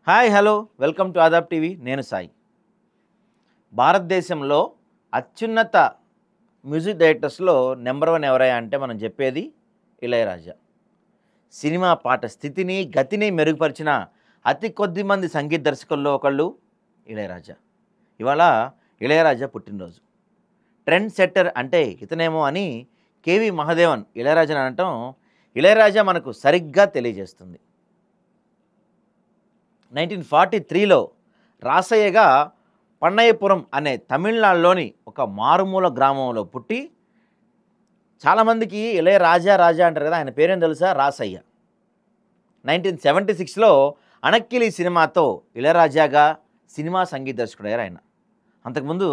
Hi hello welcome to Aadab TV. నేను సాయి. భారతదేశంలో అత్యున్నత మ్యూజిక్ డైరెక్టర్స్లో నెంబర్ 1 ఎవరయ్యా అంటే మనం చెప్పేది ఇళయరాజా. సినిమా పాట స్థితిని గతిని మెరుగుపరిచిన అతి కొద్ది మంది సంగీత దర్శకుల్లో ఒకళ్ళు ఇళయరాజా. ఇవాళ ఇళయరాజా పుట్టినరోజు. ట్రెండ్ సెట్టర్ అంటే ఇతనేమో అని కేవి మహాదేవన్ ఇళయరాజాని అనటం ఇళయరాజా మనకు సరిగ్గా తెలియజేస్తుంది. 1943లో రాసయ్యగా పన్నయ్యపురం అనే తమిళనాడులోని ఒక మారుమూల గ్రామంలో పుట్టి, చాలామందికి ఇళయరాజా అంటారు కదా, ఆయన పేరేం తెలుసా? రాసయ్య. 1976లో అణక్కిలి సినిమాతో ఇళయరాజాగా సినిమా సంగీత దర్శకుడయ్యారు ఆయన. అంతకుముందు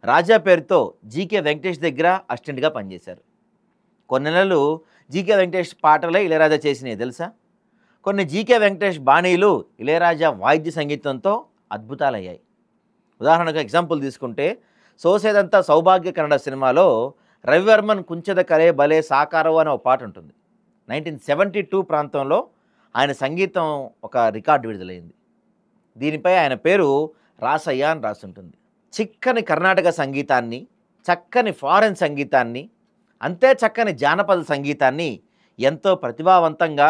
రాజా పేరుతో జీకే వెంకటేష్ దగ్గర అసిస్టెంట్గా పనిచేశారు. కొన్ని నెలలు జీకే వెంకటేష్ పాటలే ఇళయరాజా చేసినాయి తెలుసా. కొన్ని జీకే వెంకటేష్ బాణీలు ఇళయరాజా వాయిద్య సంగీతంతో అద్భుతాలయ్యాయి. ఉదాహరణకు ఎగ్జాంపుల్ తీసుకుంటే సోసేదంతా సౌభాగ్య కన్నడ సినిమాలో రవివర్మన్ కుంచెద కరే భలే సాకారవు అనే ఒక పాట ఉంటుంది. 1972 ప్రాంతంలో ఆయన సంగీతం ఒక రికార్డు విడుదలైంది. దీనిపై ఆయన పేరు రాసయ్య అని రాసుంటుంది. చిక్కని కర్ణాటక సంగీతాన్ని, చక్కని ఫారెన్ సంగీతాన్ని, అంతే చక్కని జానపద సంగీతాన్ని ఎంతో ప్రతిభావంతంగా,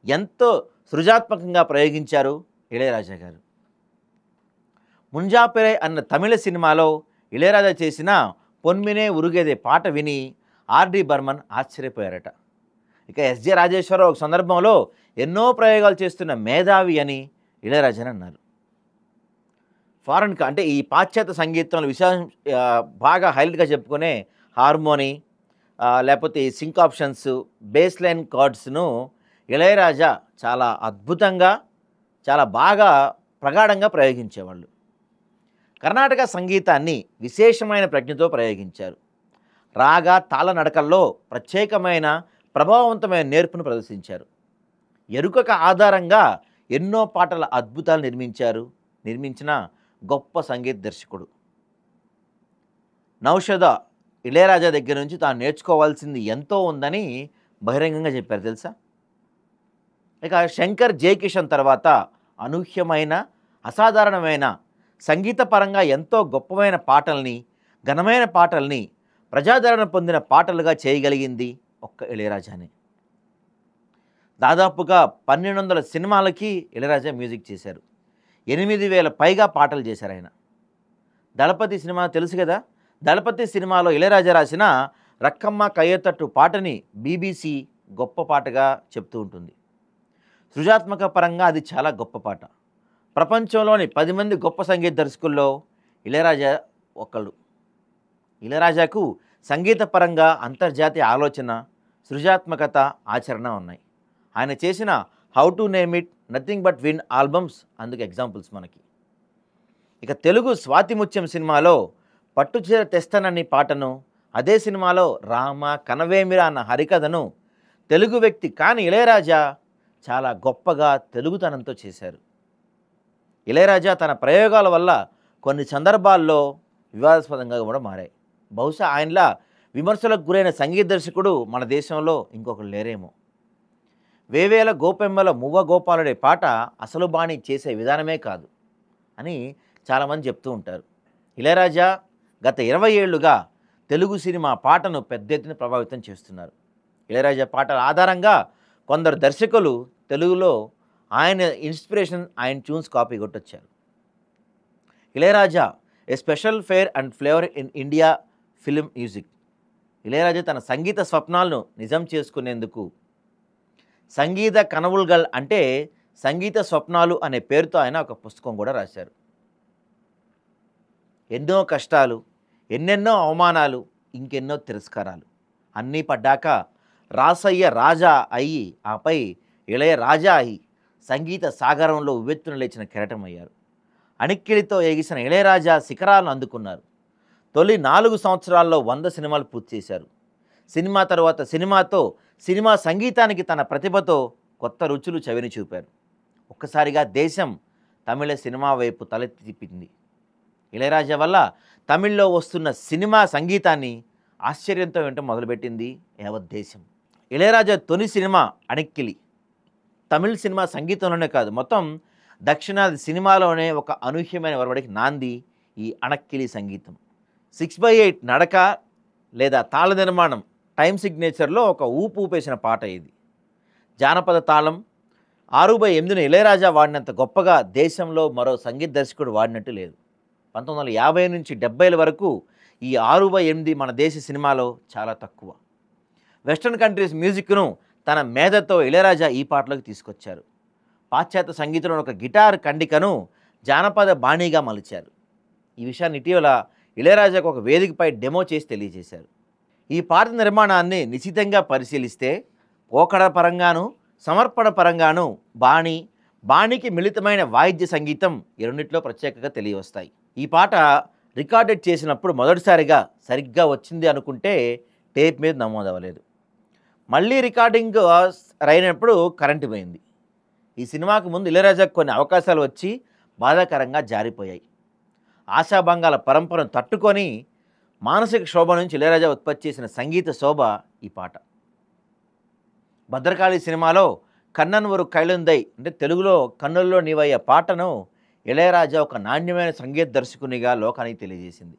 ఎంతో సృజనాత్మకంగా ప్రయోగించారు ఇళయరాజా గారు. ముంజాపిరై అన్న తమిళ సినిమాలో ఇళయరాజా చేసిన పొన్మినే ఉరుగేదే పాట విని ఆర్డి బర్మన్ ఆశ్చర్యపోయారట. ఇక ఎస్జే రాజేశ్వరరావు ఒక సందర్భంలో ఎన్నో ప్రయోగాలు చేస్తున్న మేధావి అని ఇళయరాజాని అన్నారు. ఫారెన్ అంటే ఈ పాశ్చాత్య సంగీతంలో విశేషం బాగా హైలైట్గా చెప్పుకునే హార్మోనీ, లేకపోతే ఈ సింక్ ఆప్షన్స్, బేస్ లైన్ కార్డ్స్ను ఇళయరాజా చాలా అద్భుతంగా, చాలా బాగా ప్రగాఢంగా ప్రయోగించేవాళ్ళు. కర్ణాటక సంగీతాన్ని విశేషమైన ప్రజ్ఞతో ప్రయోగించారు. రాగ తాళ నడకల్లో ప్రత్యేకమైన ప్రభావవంతమైన నేర్పును ప్రదర్శించారు. ఎరుకక ఆధారంగా ఎన్నో పాటల అద్భుతాలు నిర్మించిన గొప్ప సంగీత దర్శకుడు. నౌషద ఇళయరాజా దగ్గర నుంచి తాను నేర్చుకోవాల్సింది ఎంతో ఉందని బహిరంగంగా చెప్పారు తెలుసా. ఇక శంకర్ జయకిషన్ తర్వాత అనూహ్యమైన, అసాధారణమైన, సంగీతపరంగా ఎంతో గొప్పమైన పాటల్ని, ఘనమైన పాటల్ని ప్రజాదరణ పొందిన పాటలుగా చేయగలిగింది ఒక్క ఇళయరాజానే. దాదాపుగా 1200 సినిమాలకి ఇళయరాజా మ్యూజిక్ చేశారు. 8000 పైగా పాటలు చేశారు ఆయన. దళపతి సినిమా తెలుసు కదా. దళపతి సినిమాలో ఇళయరాజా రాసిన రక్కమ్మ కయ్యతట్టు పాటని BBC గొప్ప పాటగా చెప్తూ ఉంటుంది. సృజనాత్మక పరంగా అది చాలా గొప్ప పాట. ప్రపంచంలోని 10 మంది గొప్ప సంగీత దర్శకుల్లో ఇళయరాజా ఒకళ్ళు. ఇళయరాజాకు సంగీతపరంగా అంతర్జాతీయ ఆలోచన, సృజనాత్మకత, ఆచరణ ఉన్నాయి. ఆయన చేసిన how to name it, nothing but win albums అందుకు ఎగ్జాంపుల్స్ మనకి. ఇక తెలుగు స్వాతిముత్యం సినిమాలో పట్టుచీర తెస్తానని పాటను, అదే సినిమాలో రామ కనవేమిరా అన్న హరికథను తెలుగు వ్యక్తి కాని ఇళయరాజా చాలా గొప్పగా తెలుగుతనంతో చేశారు. ఇళయరాజా తన ప్రయోగాల వల్ల కొన్ని సందర్భాల్లో వివాదాస్పదంగా కూడా మారాయి. బహుశా ఆయనలా విమర్శలకు గురైన సంగీత దర్శకుడు మన దేశంలో ఇంకొకరు లేరేమో. వేవేల గోపెమ్మల మువ్వ గోపాలుడే పాట అసలు బాణి చేసే విధానమే కాదు అని చాలామంది చెప్తూ ఉంటారు. ఇళయరాజా గత 20 ఏళ్లుగా తెలుగు సినిమా పాటను పెద్ద ఎత్తున ప్రభావితం చేస్తున్నారు. ఇళయరాజా పాటల ఆధారంగా కొందరు దర్శకులు తెలుగులో ఆయన ఇన్స్పిరేషన్, ఆయన ట్యూన్స్ కాపీ కొట్టొచ్చారు. Ilaiyaraaja a special flair and flavour in India film music. Ilaiyaraaja తన సంగీత స్వప్నాలను నిజం చేసుకునేందుకు సంగీత కనవుల్గల్ అంటే సంగీత స్వప్నాలు అనే పేరుతో ఆయన ఒక పుస్తకం కూడా రాశారు. ఎన్నో కష్టాలు, ఎన్నెన్నో అవమానాలు, ఇంకెన్నో తిరస్కారాలు అన్నీ పడ్డాక రాసయ్య రాజా అయ్యి, ఆపై ఇళయరాజా అయి సంగీత సాగరంలో ఉవ్వెత్తున లేచిన కెరటమయ్యారు. అణిక్కిలితో ఎగిసిన ఇళయరాజా శిఖరాలను అందుకున్నారు. తొలి 4 సంవత్సరాల్లో 100 సినిమాలు పూర్తి చేశారు. సినిమా తర్వాత సినిమాతో సినిమా సంగీతానికి తన ప్రతిభతో కొత్త రుచులు చవిని చూపారు. ఒక్కసారిగా దేశం తమిళ సినిమా వైపు తలెత్తి తిప్పింది. ఇళయరాజా వల్ల తమిళ్లో వస్తున్న సినిమా సంగీతాన్ని ఆశ్చర్యంతో వినటం మొదలుపెట్టింది యావత్ దేశం. ఇళయరాజా తొలి సినిమా అణిక్కిలి తమిళ్ సినిమా సంగీతంలోనే కాదు, మొత్తం దక్షిణాది సినిమాలోనే ఒక అనూహ్యమైన ఒరవడికి నాంది ఈ అణక్కిలి సంగీతం. 6/8 నడక లేదా తాళ నిర్మాణం టైమ్ సిగ్నేచర్లో ఒక ఊపు ఊపేసిన పాట ఇది. జానపద తాళం 6/8ను ఇళయరాజా వాడినంత గొప్పగా దేశంలో మరో సంగీత దర్శకుడు వాడినట్టు లేదు. 1950 నుంచి 70ల వరకు ఈ 6/8 మన దేశ సినిమాలో చాలా తక్కువ. వెస్ట్రన్ కంట్రీస్ మ్యూజిక్ను తన మేధతో ఇళయరాజా ఈ పాటలోకి తీసుకొచ్చారు. పాశ్చాత్య సంగీతంలో ఒక గిటార్ ఖండికను జానపద బాణీగా మలిచారు. ఈ విషయాన్ని ఇటీవల ఇళయరాజాకు ఒక వేదికపై డెమో చేసి తెలియజేశారు. ఈ పాట నిర్మాణాన్ని నిశితంగా పరిశీలిస్తే పోకడ పరంగాను సమర్పణ పరంగాను బాణీకి మిళితమైన వాయిద్య సంగీతం ఈ రెండిట్లో ప్రత్యేకంగా తెలియవస్తాయి. ఈ పాట రికార్డెడ్ చేసినప్పుడు మొదటిసారిగా సరిగ్గా వచ్చింది అనుకుంటే టేప్ మీద నమోదవ్వలేదు. మళ్ళీ రికార్డింగ్ అయినప్పుడు కరెంటు పోయింది. ఈ సినిమాకు ముందు ఇళయరాజాకు కొన్ని అవకాశాలు వచ్చి బాధాకరంగా జారిపోయాయి. ఆశాభంగాల పరంపరను తట్టుకొని మానసిక శోభ నుంచి ఇళయరాజా ఉత్పత్తి చేసిన సంగీత శోభ ఈ పాట. భద్రకాళి సినిమాలో కన్నన్వరు కైలుందై అంటే తెలుగులో కన్నుల్లో నీవయ్య పాటను ఇళయరాజా ఒక నాణ్యమైన సంగీత దర్శకునిగా లోకానికి తెలియజేసింది.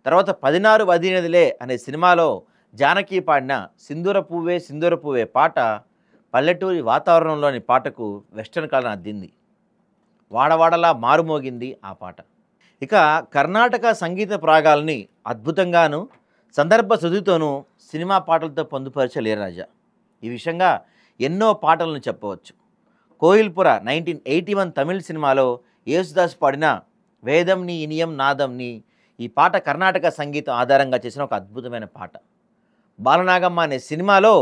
తర్వాత 16 వదినదిలే అనే సినిమాలో జానకి పాడిన సింధూర పువ్వే పాట పల్లెటూరి వాతావరణంలోని పాటకు వెస్టర్న్ కళను అద్దింది. వాడవాడలా మారుమోగింది ఆ పాట. ఇక కర్ణాటక సంగీత ప్రాగాల్ని అద్భుతంగాను సందర్భ శృతితోనూ సినిమా పాటలతో పొందుపరిచే ఇళయరాజా. ఈ విషయంగా ఎన్నో పాటలను చెప్పవచ్చు. కోయిల్పుర 1981 తమిళ సినిమాలో యేసుదాస్ పాడిన వేదం నీ ఇనియం నాదం నీ ఈ పాట కర్ణాటక సంగీతం ఆధారంగా చేసిన ఒక అద్భుతమైన పాట. బాలనాగమ్మ అనే సినిమాలో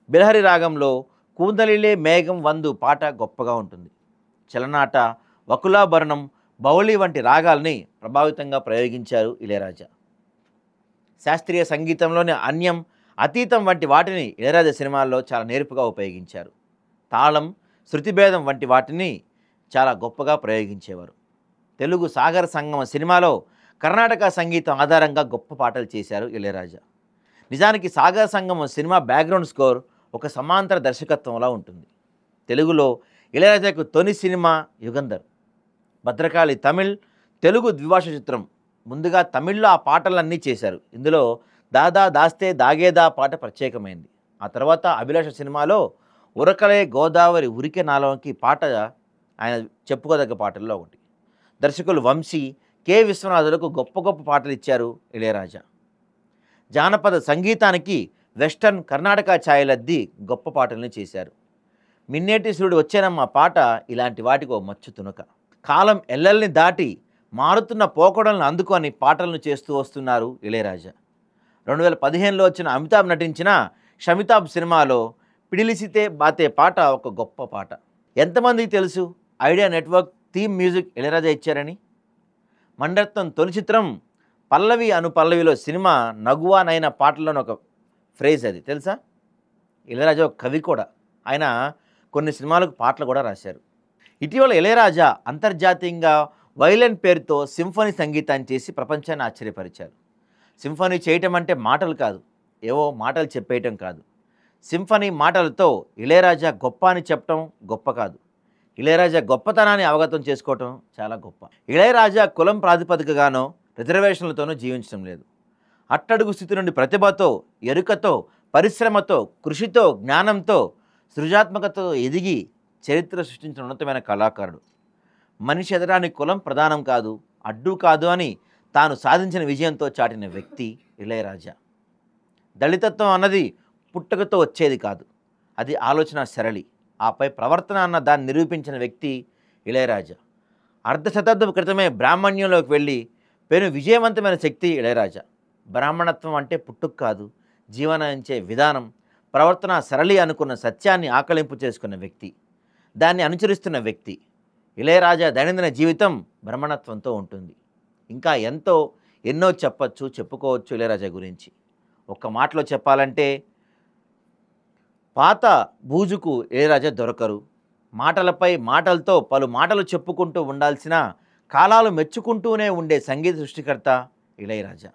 బిలహరి రాగంలో కూందలిలే మేఘం వందు పాట గొప్పగా ఉంటుంది. చలనాట, వకులాభరణం, బౌళి వంటి రాగాల్ని ప్రభావితంగా ప్రయోగించారు ఇళయరాజా. శాస్త్రీయ సంగీతంలోని అన్యం, అతీతం వంటి వాటిని ఇళయరాజా సినిమాల్లో చాలా నేర్పుగా ఉపయోగించారు. తాళం, శృతిభేదం వంటి వాటిని చాలా గొప్పగా ప్రయోగించేవారు. తెలుగు సాగర సంగమ సినిమాలో కర్ణాటక సంగీతం ఆధారంగా గొప్ప పాటలు చేశారు ఇళయరాజా. నిజానికి సాగర సంగమం సినిమా బ్యాక్గ్రౌండ్ స్కోర్ ఒక సమాంతర దర్శకత్వంలా ఉంటుంది. తెలుగులో ఇళయరాజాకు తొలి సినిమా యుగంధర్. భద్రకాళి తమిళ్, తెలుగు ద్విభాష చిత్రం. ముందుగా తమిళ్లో ఆ పాటలన్నీ చేశారు. ఇందులో దాదా దాస్తే దాగేదా పాట ప్రత్యేకమైంది. ఆ తర్వాత అభిలాష సినిమాలో ఉరకలే గోదావరి ఉరికే నాలోకి పాట ఆయన చెప్పుకోదగ్గ పాటల్లో ఒకటి. దర్శకులు వంశీ, కె విశ్వనాథులకు గొప్ప గొప్ప పాటలు ఇచ్చారు ఇళయరాజా. జానపద సంగీతానికి వెస్టర్న్, కర్ణాటక ఛాయలద్ది గొప్ప పాటల్ని చేశారు. మిన్నేటి సూర్యుడు వచ్చేనమ్మ పాట ఇలాంటి వాటికి ఓ మచ్చు తునక. కాలం ఎల్లల్ని దాటి మారుతున్న పోకడలను అందుకొని పాటలను చేస్తూ వస్తున్నారు ఇళయరాజా. 2015లో వచ్చిన అమితాబ్ నటించిన షమితాబ్ సినిమాలో పిడిలిసితే బాతే పాట ఒక గొప్ప పాట. ఎంతమందికి తెలుసు idea network theme music Ilaiyaraaja ఇచ్చారని? మణిరత్నం తొలి చిత్రం పల్లవి అనుపల్లవిలో సినిమా నగువా నైన పాటలోని ఒక ఫ్రేజ్ అది తెలుసా? ఇళయరాజా ఒక కవి కూడా. ఆయన కొన్ని సినిమాలకు పాటలు కూడా రాశారు. ఇటీవల ఇళయరాజా అంతర్జాతీయంగా వైలెన్ పేరుతో సింఫనీ సంగీతాన్ని చేసి ప్రపంచాన్ని ఆశ్చర్యపరిచారు. సింఫనీ చేయటం అంటే మాటలు కాదు, ఏవో మాటలు చెప్పేయటం కాదు. సింఫనీ మాటలతో ఇళయరాజా గొప్ప అని చెప్పటం గొప్ప కాదు, ఇళయరాజా గొప్పతనాన్ని అవగతం చేసుకోవటం చాలా గొప్ప. ఇళయరాజా కులం ప్రాతిపదికగానో రిజర్వేషన్లతోనూ జీవించడం లేదు. అట్టడుగు స్థితి నుండి ప్రతిభతో, ఎరుకతో, పరిశ్రమతో, కృషితో, జ్ఞానంతో, సృజాత్మకతతో ఎదిగి చరిత్ర సృష్టించిన ఉన్నతమైన కళాకారుడు. మనిషి ఎదడానికి కులం ప్రధానం కాదు, అడ్డు కాదు అని తాను సాధించిన విజయంతో చాటిన వ్యక్తి ఇళయరాజా. దళితత్వం అన్నది పుట్టుకతో వచ్చేది కాదు, అది ఆలోచన సరళి, ఆపై ప్రవర్తన అన్న దాన్ని నిరూపించిన వ్యక్తి ఇళయరాజా. అర్ధ శతాబ్దం క్రితమే బ్రాహ్మణ్యంలోకి వెళ్ళి పెను విజయవంతమైన శక్తి ఇళయరాజా. బ్రాహ్మణత్వం అంటే పుట్టుక కాదు, జీవనించే విధానం, ప్రవర్తన సరళి అనుకున్న సత్యాన్ని ఆకలింపు చేసుకున్న వ్యక్తి, దాన్ని అనుసరిస్తున్న వ్యక్తి. ఇళయరాజా దైనందిన జీవితం బ్రాహ్మణత్వంతో ఉంటుంది. ఇంకా ఎన్నో చెప్పుకోవచ్చు ఇళయరాజా గురించి. ఒక్క మాటలో చెప్పాలంటే పాత బూజుకు ఇళయరాజా దొరకరు. మాటలపై మాటలతో పలు మాటలు చెప్పుకుంటూ ఉండాల్సిన, కాలాలు మెచ్చుకుంటూనే ఉండే సంగీత సృష్టికర్త ఇళయరాజా.